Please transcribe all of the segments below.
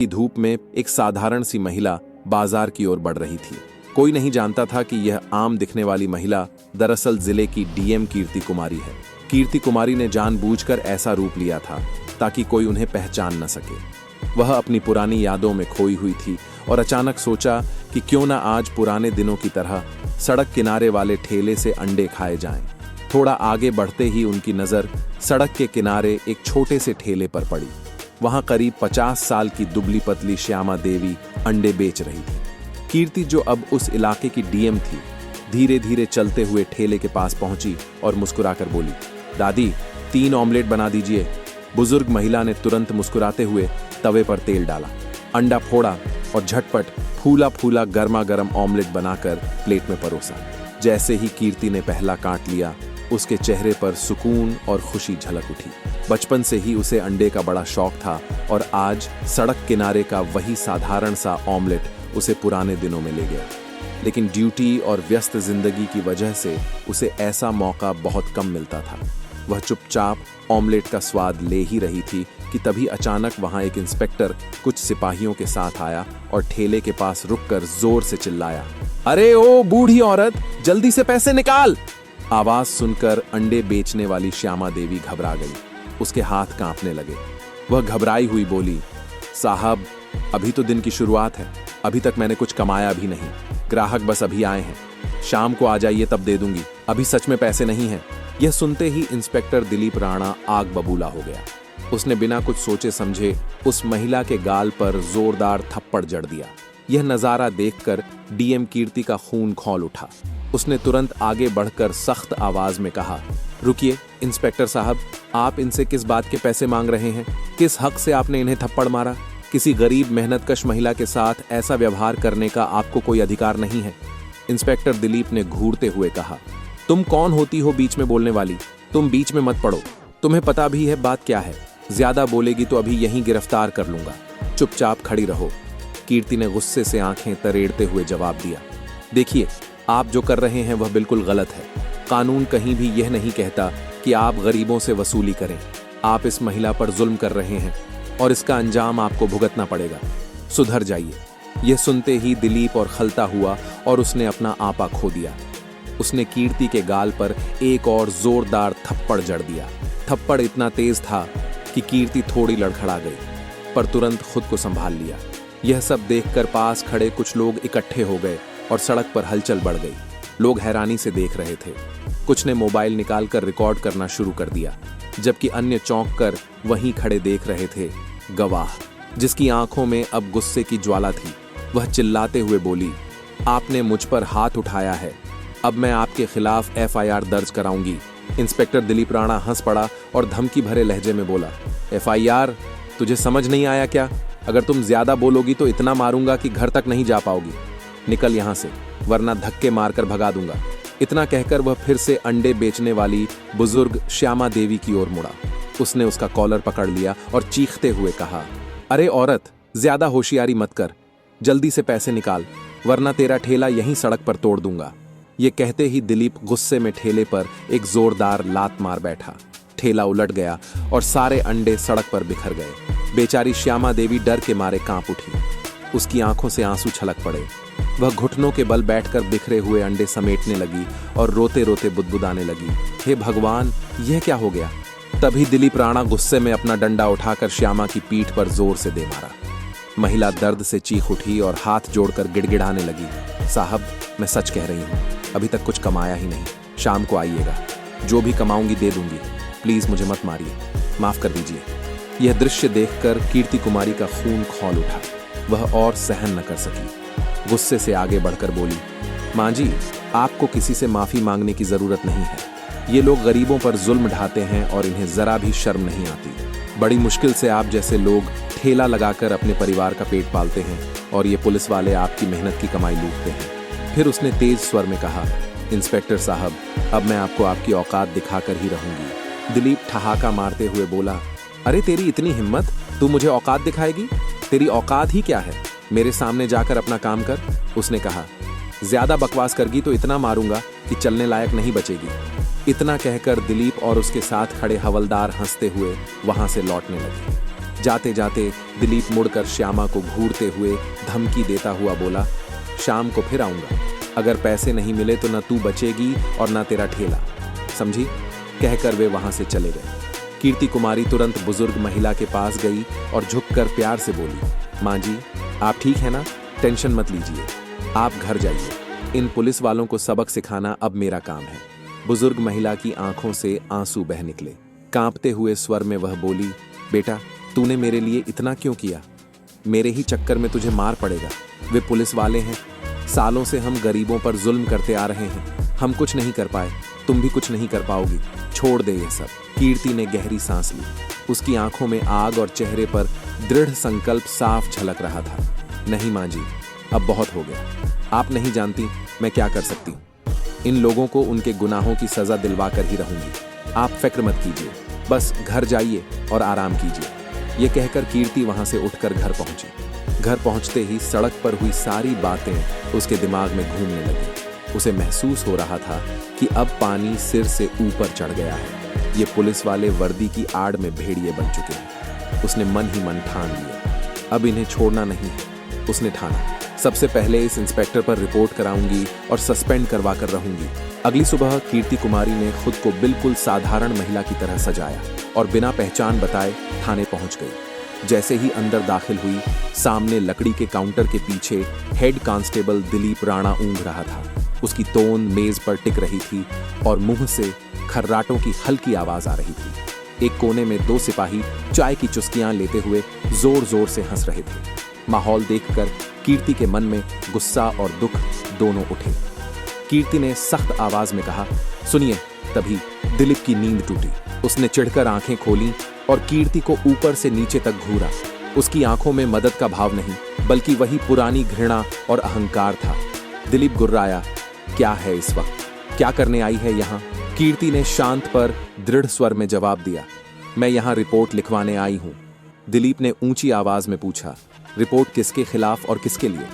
की धूप में एक साधारण सी महिला बाजार की ओर बढ़ रही थी। कोई नहीं जानता था कि यह आम दिखने वाली महिला दरअसल जिले की डीएम कीर्ति कुमारी है। कीर्ति कुमारी ने जानबूझकर ऐसा रूप लिया था ताकि कोई उन्हें पहचान न सके। वह अपनी पुरानी यादों में खोई हुई थी और अचानक सोचा कि क्यों न आज पुराने दिनों की तरह सड़क किनारे वाले ठेले से अंडे खाए जाएं। थोड़ा आगे बढ़ते ही उनकी नज़र सड़क के किनारे एक छोटे से ठेले पर पड़ी। वहां करीब 50 साल की दुबली पतली श्यामा देवी अंडे बेच रही थी। कीर्ति, जो अब उस इलाके की डीएम थी, धीरे धीरे चलते हुए ठेले के पास पहुंची और मुस्कुराकर बोली, दादी 3 ऑमलेट बना दीजिए। बुजुर्ग महिला ने तुरंत मुस्कुराते हुए तवे पर तेल डाला, अंडा फोड़ा और झटपट फूला फूला गर्मा गर्म ऑमलेट बनाकर प्लेट में परोसा। जैसे ही कीर्ति ने पहला काट लिया, उसके चेहरे पर सुकून और खुशी झलक उठी। बचपन से ही उसे अंडे का बड़ा शौक था और आज सड़क किनारे का वही साधारण सा ऑमलेट उसे पुराने दिनों में ले गया। लेकिन ड्यूटी और व्यस्त जिंदगी की वजह से उसे ऐसा मौका बहुत कम मिलता था। वह चुपचाप ऑमलेट का स्वाद ले ही रही थी कि तभी अचानक वहां एक इंस्पेक्टर कुछ सिपाहियों के साथ आया और ठेले के पास रुककर जोर से चिल्लाया, अरे ओ बूढ़ी औरत, जल्दी से पैसे निकाल। आवाज सुनकर अंडे बेचने वाली श्यामा देवी घबरा गई। उसके हाथ कांपने लगे। वह घबराई हुई बोली, साहब अभी तो दिन की शुरुआत है, अभी तक मैंने कुछ कमाया भी नहीं। ग्राहक बस अभी आए हैं, शाम को आ जाइए तब दे दूंगी, अभी सच में पैसे नहीं हैं। यह सुनते ही इंस्पेक्टर दिलीप राणा आग बबूला हो गया। उसने बिना कुछ सोचे समझे उस महिला के गाल पर जोरदार थप्पड़ जड़ दिया। यह नजारा देखकर डीएम कीर्ति का खून खौल उठा। उसने तुरंत आगे बढ़कर सख्त आवाज में कहा, रुकिए इंस्पेक्टर साहब, आप इनसे किस बात के पैसे मांग रहे हैं? किस हक से आपने इन्हें थप्पड़ मारा? किसी गरीब मेहनतकश महिला के साथ ऐसा व्यवहार करने का आपको कोई अधिकार नहीं है। इंस्पेक्टर दिलीप ने घूरते हुए कहा, तुम कौन होती हो बीच में बोलने वाली? तुम बीच में मत पड़ो, तुम्हें पता भी है बात क्या है। ज्यादा बोलेगी तो अभी यहीं गिरफ्तार कर लूंगा, चुपचाप खड़ी रहो। कीर्ति ने गुस्से से आंखें तरेड़ते हुए जवाब दिया, देखिए आप जो कर रहे हैं वह बिल्कुल गलत है। कानून कहीं भी यह नहीं कहता कि आप गरीबों से वसूली करें। आप इस महिला पर जुल्म कर रहे हैं और इसका अंजाम आपको भुगतना पड़ेगा। सुधर जाइए। यह सुनते ही दिलीप और खलता हुआ और उसने अपना आपा खो दिया। उसने कीर्ति के गाल पर एक और जोरदार थप्पड़ जड़ दिया। थप्पड़ इतना तेज था कि कीर्ति थोड़ी लड़खड़ा गई, पर तुरंत खुद को संभाल लिया। यह सब देखकर पास खड़े कुछ लोग इकट्ठे हो गए और सड़क पर हलचल बढ़ गई। लोग हैरानी से देख रहे थे। कुछ ने मोबाइल निकालकर रिकॉर्ड करना शुरू कर दिया, जबकि अन्य चौंक कर वहीं खड़े देख रहे थे। गवाह, जिसकी आंखों में अब गुस्से की ज्वाला थी, वह चिल्लाते हुए बोली, आपने मुझ पर हाथ उठाया है, अब मैं आपके खिलाफ एफआईआर दर्ज कराऊंगी। इंस्पेक्टर दिलीप राणा हंस पड़ा और धमकी भरे लहजे में बोला, एफआईआर? तुझे समझ नहीं आया क्या? अगर तुम ज्यादा बोलोगी तो इतना मारूंगा कि घर तक नहीं जा पाओगी। निकल यहां से, वरना धक्के मारकर भगा दूंगा। इतना कहकर वह फिर से अंडे बेचने वाली बुजुर्ग श्यामा देवी की ओर मुड़ा। उसने उसका कॉलर पकड़ लिया और चीखते हुए कहा, अरे औरत, ज्यादा होशियारी मत कर, जल्दी से पैसे निकाल, वरना तेरा ठेला यहीं सड़क पर तोड़ दूंगा। ये कहते ही दिलीप गुस्से में ठेले पर एक जोरदार लात मार बैठा। ठेला उलट गया और सारे अंडे सड़क पर बिखर गए। बेचारी श्यामा देवी डर के मारे कांप उठी। उसकी आंखों से आंसू छलक पड़े। वह घुटनों के बल बैठकर बिखरे हुए अंडे समेटने लगी और रोते रोते बुदबुदाने लगी, हे भगवान, यह क्या हो गया? तभी दिलीप राणा गुस्से में अपना डंडा उठाकर श्यामा की पीठ पर जोर से दे मारा। महिला दर्द से चीख उठी और हाथ जोड़कर गिड़गिड़ाने लगी, साहब मैं सच कह रही हूँ, अभी तक कुछ कमाया ही नहीं, शाम को आइएगा, जो भी कमाऊंगी दे दूंगी, प्लीज मुझे मत मारिए, माफ कर दीजिए। यह दृश्य देखकर कीर्ति कुमारी का खून खौल उठा। वह और सहन न कर सकी। गुस्से से आगे बढ़कर बोली, मां जी, आपको किसी से माफी मांगने की जरूरत नहीं है। ये लोग गरीबों पर जुल्म ढाते हैं और इन्हें जरा भी शर्म नहीं आती। बड़ी मुश्किल से आप जैसे लोग ठेला लगाकर अपने परिवार का पेट पालते हैं और ये पुलिस वाले आपकी मेहनत की कमाई लूटते हैं। फिर उसने तेज स्वर में कहा, इंस्पेक्टर साहब, अब मैं आपको आपकी औकात दिखाकर ही रहूंगी। दिलीप ठहाका मारते हुए बोला, अरे तेरी इतनी हिम्मत, तू मुझे औकात दिखाएगी? तेरी औकात ही क्या है? मेरे सामने जाकर अपना काम कर। उसने कहा, ज्यादा बकवास करगी तो इतना मारूंगा कि चलने लायक नहीं बचेगी। इतना कहकर दिलीप और उसके साथ खड़े हवलदार हंसते हुए वहां से लौटने लगे। जाते जाते दिलीप मुड़कर श्यामा को घूरते हुए धमकी देता हुआ बोला, शाम को फिर आऊंगा, अगर पैसे नहीं मिले तो न तू बचेगी और न तेरा ठेला, समझी? कहकर वे वहां से चले गए। कीर्ति कुमारी तुरंत बुजुर्ग महिला के पास गई और झुककर प्यार से बोली, माँ जी आप ठीक है ना? टेंशन मत लीजिए, आप घर जाइए, इन पुलिस वालों को सबक सिखाना अब मेरा काम है। बुजुर्ग महिला की आंखों से आंसू बह निकले। कांपते हुए स्वर में वह बोली, बेटा तूने मेरे लिए इतना क्यों किया? मेरे ही चक्कर में तुझे मार पड़ेगा। वे पुलिस वाले हैं, सालों से हम गरीबों पर जुल्म करते आ रहे हैं, हम कुछ नहीं कर पाए, तुम भी कुछ नहीं कर पाओगी, छोड़ दे ये सब। कीर्ति ने गहरी सांस ली। उसकी आंखों में आग और चेहरे पर दृढ़ संकल्प साफ झलक रहा था। नहीं माँ जी, अब बहुत हो गया, आप नहीं जानती मैं क्या कर सकती हूँ। इन लोगों को उनके गुनाहों की सजा दिलवा कर ही रहूंगी, आप फिक्र मत कीजिए, बस घर जाइए और आराम कीजिए। ये कहकर कीर्ति वहां से उठकर घर पहुंची। घर पहुंचते ही सड़क पर हुई सारी बातें उसके दिमाग में घूमने लगी। उसे महसूस हो रहा था कि अब पानी सिर से ऊपर चढ़ गया है। ये पुलिस वाले वर्दी की आड़ में भेड़िए बन चुके हैं। उसने मन ही मन ठान लिया, अब इन्हें छोड़ना नहीं है। उसने ठाना, सबसे पहले इस इंस्पेक्टर पर रिपोर्ट कराऊंगी और सस्पेंड करवा कर रहूंगी। अगली सुबह कीर्ति कुमारी ने खुद को बिल्कुल साधारण महिला की तरह सजाया और बिना पहचान बताए थाने पहुंच गई। जैसे ही अंदर दाखिल हुई, सामने लकड़ी के काउंटर के पीछे हेड कांस्टेबल दिलीप राणा ऊँघ रहा था। उसकी तोन मेज पर टिक रही थी और मुंह से खर्राटों की हल्की आवाज आ रही थी। एक कोने में 2 सिपाही चाय की चुस्कियां लेते हुए जोर जोर से हंस रहे थे। माहौल देखकर कीर्ति के मन में गुस्सा और दुख दोनों उठे। कीर्ति ने सख्त आवाज में कहा, सुनिए। तभी दिलीप की नींद टूटी। उसने चिढ़कर आंखें खोली और कीर्ति को ऊपर से नीचे तक घूरा। उसकी आंखों में मदद का भाव नहीं, बल्कि वही पुरानी घृणा और अहंकार था। दिलीप गुर्राया, क्या है इस वक्त, क्या करने आई है यहाँ? कीर्ति ने शांत पर दृढ़ स्वर में जवाब दिया, मैं यहाँ रिपोर्ट लिखवाने आई हूँ। दिलीप ने ऊंची आवाज में पूछा, रिपोर्ट किसके खिलाफ और किसके लिए?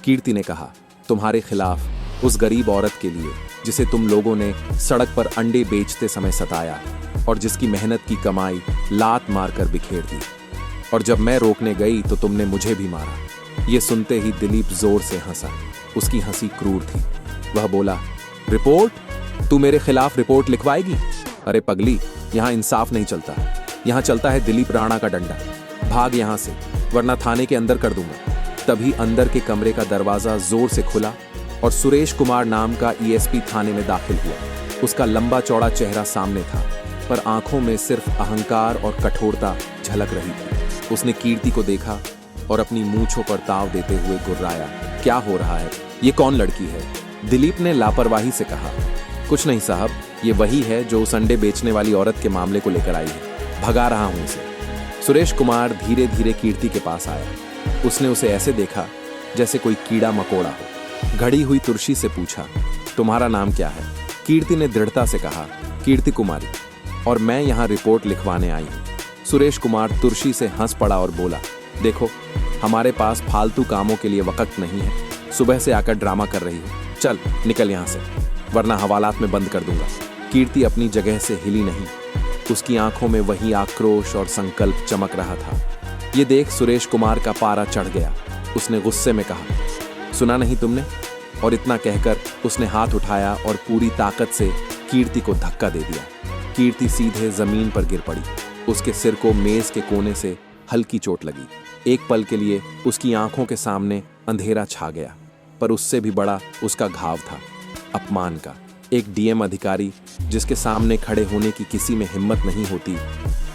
कीर्ति ने कहा, तुम्हारे खिलाफ, उस गरीब औरत के लिए जिसे तुम लोगों ने सड़क पर अंडे बेचते समय सताया और जिसकी मेहनत की कमाई लात मारकर बिखेर दी। और जब मैं रोकने गई तो तुमने मुझे भी मारा। ये सुनते ही दिलीप जोर से हंसा। उसकी हंसी क्रूर थी। वह बोला, रिपोर्ट? तू मेरे खिलाफ रिपोर्ट लिखवाएगी? अरे पगली, यहाँ इंसाफ नहीं चलता, यहाँ चलता है दिलीप राणा का डंडा। भाग यहाँ से, वरना थाने के अंदर कर दूंगा। तभी अंदर के कमरे का दरवाजा जोर से खुला और सुरेश कुमार नाम का ईएसपी थाने में दाखिल हुआ। उसका लंबा चौड़ा चेहरा सामने था, पर आंखों में सिर्फ अहंकार और कठोरता झलक रही थी। उसने कीर्ति को देखा और अपनी मूंछों पर ताव देते हुए गुर्राया, क्या हो रहा है? ये कौन लड़की है? दिलीप ने लापरवाही से कहा, कुछ नहीं साहब, ये वही है जो उस अंडे बेचने वाली औरत के मामले को लेकर आई है, भगा रहा हूं उसे। सुरेश कुमार धीरे धीरे कीर्ति के पास आया। उसने उसे ऐसे देखा जैसे कोई कीड़ा मकोड़ा हो। घड़ी हुई तुर्शी से पूछा, तुम्हारा नाम क्या है? कीर्ति ने दृढ़ता से कहा, कीर्ति कुमारी, और मैं यहाँ रिपोर्ट लिखवाने आई हूँ। सुरेश कुमार तुर्शी से हंस पड़ा और बोला, देखो, हमारे पास फालतू कामों के लिए वक्त नहीं है। सुबह से आकर ड्रामा कर रही हो, चल निकल यहाँ से, वरना हवालात में बंद कर दूंगा। कीर्ति अपनी जगह से हिली नहीं। उसकी आंखों में वही आक्रोश और संकल्प चमक रहा था। ये देख सुरेश कुमार का पारा चढ़ गया। उसने गुस्से में कहा, सुना नहीं तुमने? और इतना कहकर उसने हाथ उठाया और पूरी ताकत से कीर्ति को धक्का दे दिया। कीर्ति सीधे जमीन पर गिर पड़ी। उसके सिर को मेज के कोने से हल्की चोट लगी। एक पल के लिए उसकी आंखों के सामने अंधेरा छा गया, पर उससे भी बड़ा उसका घाव था, अपमान का। एक डीएम अधिकारी जिसके सामने खड़े होने की किसी में हिम्मत नहीं होती,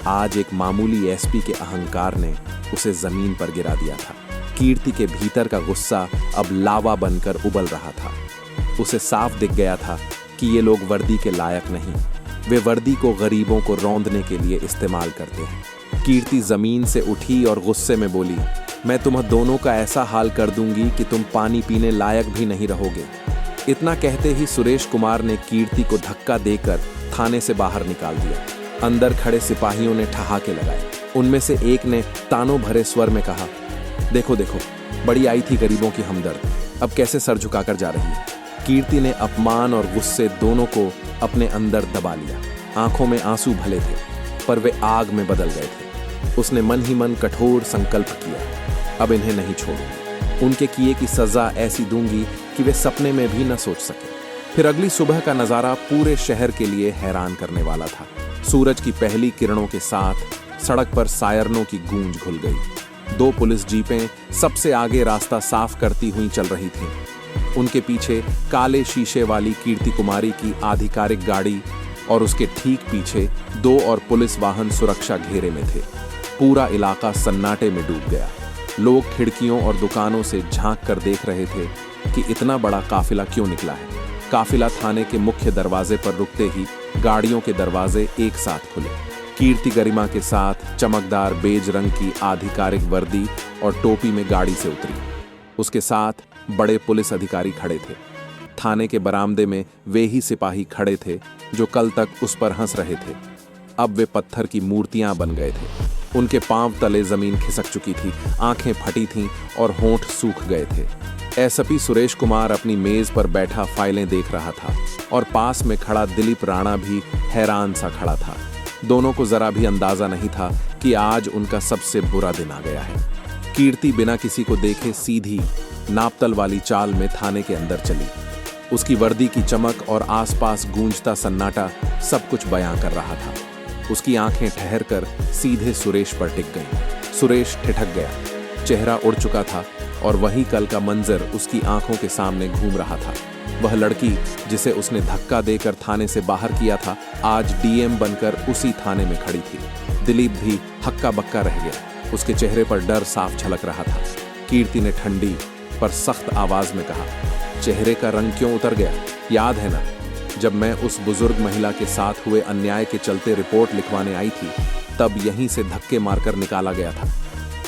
आज एक मामूली एसपी के अहंकार ने उसे जमीन पर गिरा दिया था। कीर्ति के भीतर का गुस्सा अब लावा बनकर उबल रहा था। उसे साफ दिख गया था कि ये लोग वर्दी के लायक नहीं। वे वर्दी को गरीबों को रौंदने के लिए इस्तेमाल करते हैं। कीर्ति जमीन से उठी और गुस्से में बोली, मैं तुम दोनों का ऐसा हाल कर दूंगी कि तुम पानी पीने लायक भी नहीं रहोगे। इतना कहते ही सुरेश कुमार ने कीर्ति को धक्का देकर थाने से बाहर निकाल दिया। अंदर खड़े सिपाहियों ने ठहाके लगाए। उनमें से एक ने तानों भरे स्वर में कहा, देखो देखो, बड़ी आई थी गरीबों की हमदर्द, अब कैसे सर झुकाकर जा रही है। कीर्ति ने अपमान और गुस्से दोनों को अपने अंदर दबा लिया। आंखों में आंसू भले थे, पर वे आग में बदल गए थे। उसने मन ही मन कठोर संकल्प किया, अब इन्हें नहीं छोड़ूंगी। उनके किए की सजा ऐसी दूंगी कि वे सपने में भी न सोच सके। फिर अगली सुबह का नजारा पूरे शहर के लिए हैरान करने वाला था। सूरज की पहली किरणों के साथ सड़क पर सायरनों की गूंज घुल गई। 2 पुलिस जीपें सबसे आगे रास्ता साफ करती हुई चल रही थीं। उनके पीछे काले शीशे वाली कीर्ति कुमारी की आधिकारिक गाड़ी और उसके ठीक पीछे 2 और पुलिस वाहन सुरक्षा घेरे में थे। पूरा इलाका सन्नाटे में डूब गया। लोग खिड़कियों और दुकानों से झांक कर देख रहे थे कि इतना बड़ा काफिला क्यों निकला है। काफिला थाने के मुख्य दरवाजे पर रुकते ही गाड़ियों के दरवाजे एक साथ खुले। कीर्ति गरिमा के साथ चमकदार बेज रंग की आधिकारिक वर्दी और टोपी में गाड़ी से उतरी। उसके साथ बड़े पुलिस अधिकारी खड़े थे। थाने के बरामदे में वे ही सिपाही खड़े थे जो कल तक उस पर हंस रहे थे। अब वे पत्थर की मूर्तियां बन गए थे। उनके पांव तले जमीन खिसक चुकी थी, आंखें फटी थीं और होंठ सूख गए थे। एसपी सुरेश कुमार अपनी मेज पर बैठा फाइलें देख रहा था और पास में खड़ा दिलीप राणा भी हैरान सा खड़ा था। दोनों को जरा भी अंदाजा नहीं था कि आज उनका सबसे बुरा दिन आ गया है। कीर्ति बिना किसी को देखे सीधी नापतल वाली चाल में थाने के अंदर चली। उसकी वर्दी की चमक और आसपास गूंजता सन्नाटा सब कुछ बयां कर रहा था। उसकी आंखें ठहर कर सीधे सुरेश पर टिक गईं। सुरेश ठिठक गया, चेहरा उड़ चुका था और वही कल का मंजर उसकी आंखों के सामने घूम रहा था। वह लड़की जिसे उसने धक्का देकर थाने से बाहर किया था, आज डीएम बनकर उसी थाने में खड़ी थी। दिलीप भी हक्का बक्का रह गया। उसके चेहरे पर डर साफ झलक रहा था। कीर्ति ने ठंडी पर सख्त आवाज में कहा, चेहरे का रंग क्यों उतर गया? याद है ना, जब मैं उस बुजुर्ग महिला के साथ हुए अन्याय के चलते रिपोर्ट लिखवाने आई थी, तब यहीं से धक्के मारकर निकाला गया था।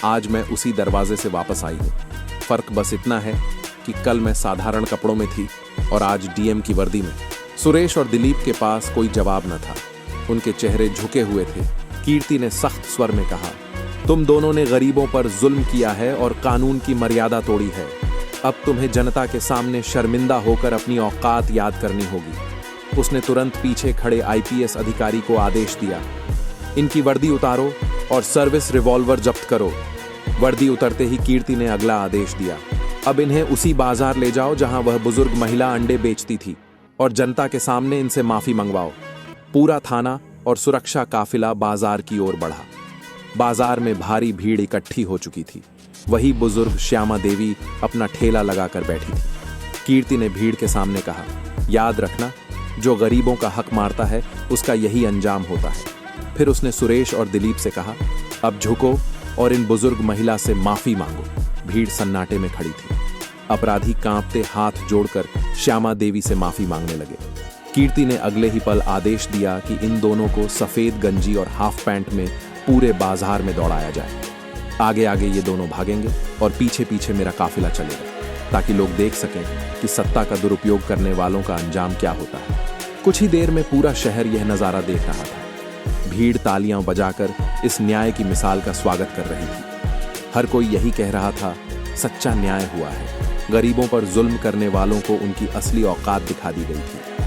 आज मैं उसी दरवाजे से वापस आई हूँ। फर्क बस इतना है कि कल मैं साधारण कपड़ों में थी और आज डीएम की वर्दी में। सुरेश और दिलीप के पास कोई जवाब न था। उनके चेहरे झुके हुए थे। कीर्ति ने सख्त स्वर में कहा, तुम दोनों ने गरीबों पर जुल्म किया है और कानून की मर्यादा तोड़ी है। अब तुम्हें जनता के सामने शर्मिंदा होकर अपनी औकात याद करनी होगी। उसने तुरंत पीछे खड़े आईपीएस अधिकारी को आदेश दिया, इनकी वर्दी उतारो और सर्विस रिवॉल्वर जब्त करो। वर्दी उतरते ही कीर्ति ने अगला आदेश दिया, अब इन्हें उसी बाजार ले जाओ जहां वह बुजुर्ग महिला अंडे बेचती थी और जनता के सामने इनसे माफी मंगवाओ। पूरा थाना और सुरक्षा काफिला बाजार की ओर बढ़ा। बाजार में भारी भीड़ इकट्ठी हो चुकी थी। वही बुजुर्ग श्यामा देवी अपना ठेला लगाकर बैठी थी। कीर्ति ने भीड़ के सामने कहा, याद रखना, जो गरीबों का हक मारता है उसका यही अंजाम होता है। फिर उसने सुरेश और दिलीप से कहा, अब झुको और इन बुजुर्ग महिला से माफी मांगो। भीड़ सन्नाटे में खड़ी थी। अपराधी कांपते हाथ जोड़कर श्यामा देवी से माफी मांगने लगे। कीर्ति ने अगले ही पल आदेश दिया कि इन दोनों को सफेद गंजी और हाफ पैंट में पूरे बाजार में दौड़ाया जाए। आगे आगे ये दोनों भागेंगे और पीछे पीछे मेरा काफिला चलेगा, ताकि लोग देख सकें कि सत्ता का दुरुपयोग करने वालों का अंजाम क्या होता है। कुछ ही देर में पूरा शहर यह नजारा देख रहा था। भीड़ तालियां बजाकर इस न्याय की मिसाल का स्वागत कर रही थी। हर कोई यही कह रहा था, सच्चा न्याय हुआ है। गरीबों पर जुल्म करने वालों को उनकी असली औकात दिखा दी गई थी।